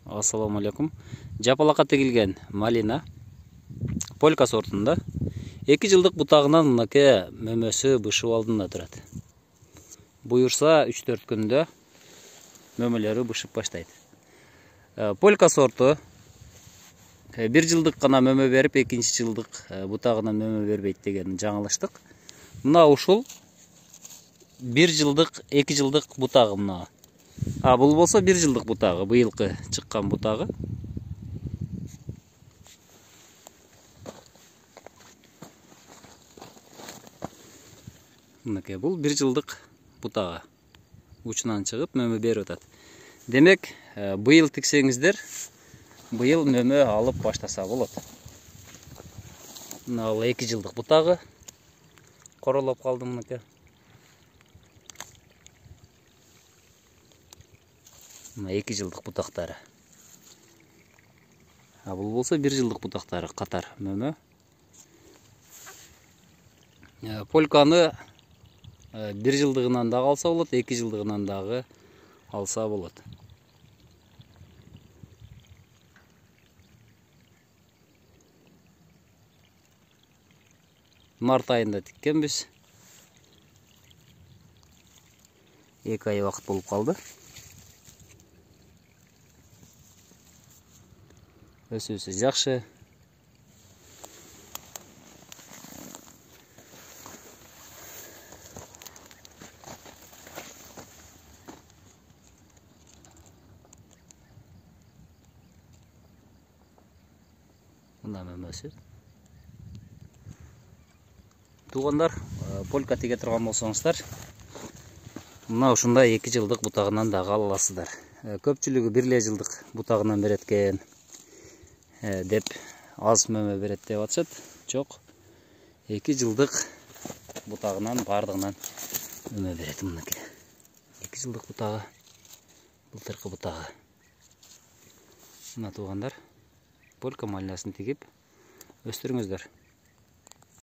Ассаламу алейкум. Жапалакка тегилген малина полька сортунда 2 жылдык бутагынан мынакей мөмөсү бышып алдында турат. Буюрса 3-4 күндө мөмөлөрү бышып баштайт. Полька сорту 1 жылдык гана мөмө берип, 2-нчи жылдык бутагынан мөмө бербейт деген жаңылыштык. Мына ушул 1 жылдык, 2 жылдык бутагы мына. Бул болсо 1 жылдык бутагы, быйылкы чыккан бутагы. Мынакей бул 1 жылдык бутагы. Учунан чыгып мөмө берип атат. Демек, быйыл тиксеңиздер, быйыл мөмө алып баштаса болот. Мына 2 жылдык бутагы королоп калды мынакей. Мына 2 жылдык бутактары. Бул болсо 1 жылдык бутактары катар мөмө. Полканы 1 жылдыгынан да алса болот, 2 жылдыгынан дагы алса болот. Март айында тиккенбиз. 2 ай вакыт болуп калды. Өсүүсү жакшы. Мына мөмөсү. Туугандар, полька теге турган болсоңуздар, мына ушундай 2 жылдык бутагынан дагы ала аласыздар. Көпчүлүгү 1 жылдык бутагынан берет экен деп аз мөмө берет деп атышат. Жок. 2 жылдык бутагынан бардыгынан мөмө берет мынакей. 2 жылдык бутагы, былтыркы бутагы. Мына туугандар, полька малинасын тигип өстүрүңүздөр.